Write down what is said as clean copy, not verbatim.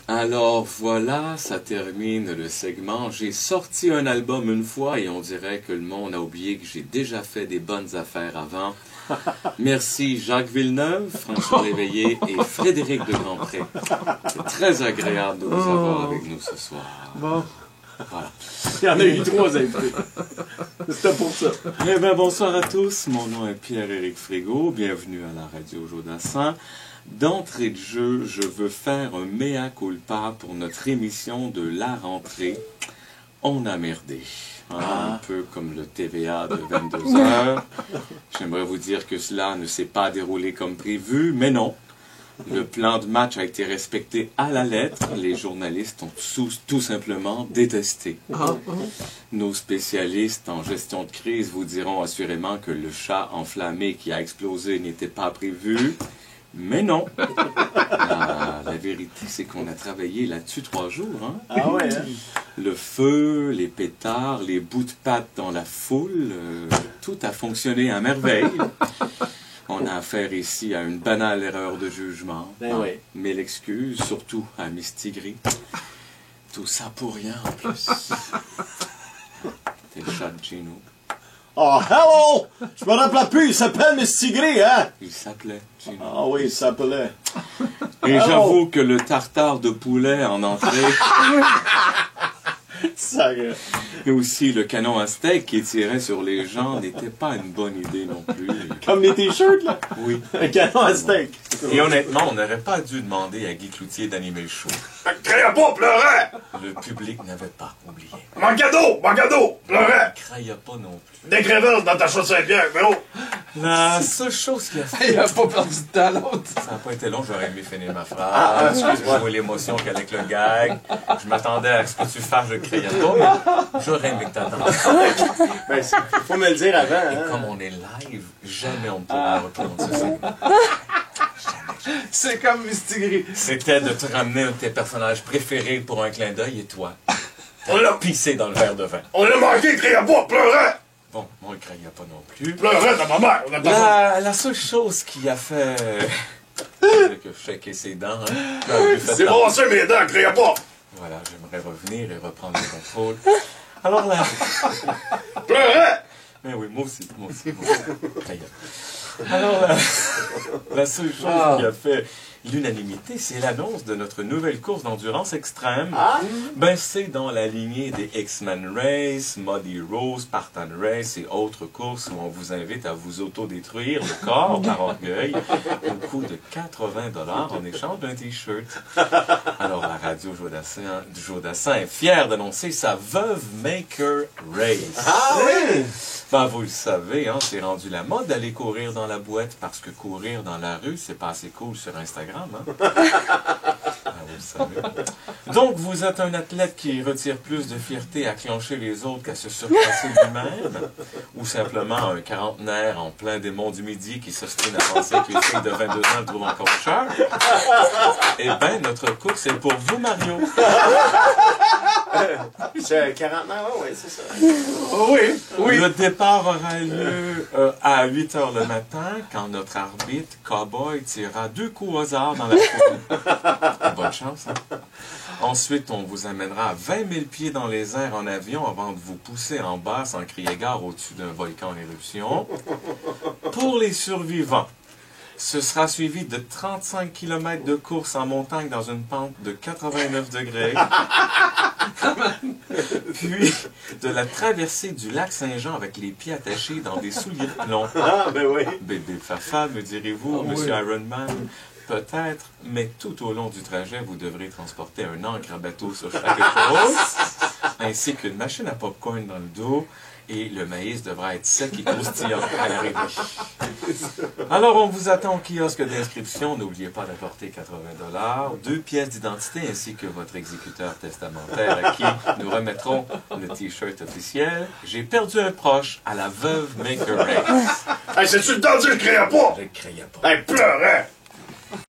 Alors voilà, ça termine le segment. J'ai sorti un album une fois et on dirait que le monde a oublié que j'ai déjà fait des bonnes affaires avant. Merci Jacques Villeneuve, François Léveillé et Frédéric de Grandpré. C'est très agréable de vous avoir avec nous ce soir. Bon. Voilà. Il y en a eu 3 invités. C'était pour ça. Eh bien, bonsoir à tous. Mon nom est Pierre-Éric Frégault. Bienvenue à la radio Jodassin. D'entrée de jeu, je veux faire un mea culpa pour notre émission de la rentrée. On a merdé. Un peu comme le TVA de 22h. J'aimerais vous dire que cela ne s'est pas déroulé comme prévu, mais non. Le plan de match a été respecté à la lettre. Les journalistes ont tout simplement détesté. Nos spécialistes en gestion de crise vous diront assurément que le chat enflammé qui a explosé n'était pas prévu. Mais non. La vérité, c'est qu'on a travaillé là-dessus 3 jours. Hein? Ah ouais, hein? Le feu, les pétards, les bouts de pâte dans la foule, tout a fonctionné à merveille. On a affaire ici à une banale erreur de jugement. Oui. Mais l'excuse, surtout à Miss Tigri. Tout ça pour rien en plus. T'es le chat de Gino. Oh, hello! Je me rappelle plus, il s'appelle Miss Tigri, hein? Il s'appelait Gino. Ah oui, il s'appelait. Et j'avoue que le tartare de poulet en entrée... Sérieux. Et aussi le canon à steak qui tirait sur les gens n'était pas une bonne idée non plus. Comme les t-shirts, là? Oui. Un canon à steak. Et honnêtement, on n'aurait pas dû demander à Guy Cloutier d'animer le show. Criez pas, pleurait! Le public n'avait pas oublié. Mon cadeau, pleurait! Il ne criait pas non plus. Des crevettes dans ta chaussette Saint-Pierre, mais oh! La seule chose qui a fait... Il a pas perdu de temps l'autre. Ça n'a pas été long, j'aurais aimé finir ma phrase. Excuse-moi. Jouer l'émotion qu'avec le gag. Je m'attendais à ce que tu fasses, je criais pas, mais j'aurais aimé que t'attendes. Ben, faut me le dire avant, Et hein? comme on est live, jamais on ne pourra reprendre ce segment. C'est comme Miss Tigri. C'était de te ramener un de tes personnages préférés pour un clin d'œil et toi, On l'a pissé dans le verre de vin. On l'a manqué, criez pas, pleurait! Bon, moi, il ne criait pas non plus. Pleurait dans ma mère, on a pas La seule chose qui a fait... c'est que shaker ses dents, hein. C'est brassé mes dents, criez pas! Voilà, j'aimerais revenir et reprendre le contrôle. Alors là... Pleurait! Mais oui, moi aussi. Alors, la seule chose qui a fait l'unanimité, c'est l'annonce de notre nouvelle course d'endurance extrême. Ben, c'est dans la lignée des X-Men Race, Muddy Rose, Spartan Race et autres courses où on vous invite à vous autodétruire le corps par orgueil au coût de 80$ en échange d'un T-shirt. Alors, la radio Jodassin est fière d'annoncer sa Veuve Maker Race. Ah oui! Ben, vous le savez, hein, c'est rendu la mode d'aller courir dans la boîte parce que courir dans la rue, c'est pas assez cool sur Instagram. Hein? Ah, vous le savez. Donc, vous êtes un athlète qui retire plus de fierté à clencher les autres qu'à se surpasser lui-même, ou simplement un quarantenaire en plein démon du midi qui s'ostine à penser que les filles de 22 ans le trouvent encore cher. Eh bien, notre course est pour vous, Mario. J'ai 40 ans, oui, c'est ça. Oui. Le départ aura lieu à 8h le matin, quand notre arbitre, Cowboy, tirera 2 coups au hasard dans la foule. Bonne chance, hein? Ensuite, on vous amènera à 20 000 pieds dans les airs en avion avant de vous pousser en bas sans crier gare au-dessus d'un volcan en éruption. Pour les survivants, ce sera suivi de 35 km de course en montagne dans une pente de 89 degrés. Puis, de la traversée du lac Saint-Jean avec les pieds attachés dans des souliers de plomb. Ah, ben oui. Bébé Fafa, me direz-vous, Monsieur Ironman? Peut-être, mais tout au long du trajet, vous devrez transporter un ancre à bateau sur chaque épaule, ainsi qu'une machine à popcorn dans le dos, et le maïs devra être sec et croustillant à l'arrivée. Alors, on vous attend au kiosque d'inscription. N'oubliez pas d'apporter 80$, 2 pièces d'identité ainsi que votre exécuteur testamentaire à qui nous remettrons le T-shirt officiel. J'ai perdu un proche à la Veuve Maker Race. Hey, c'est-tu le temps de dire, criez pas? Je ne criais pas. Hey, pleurait!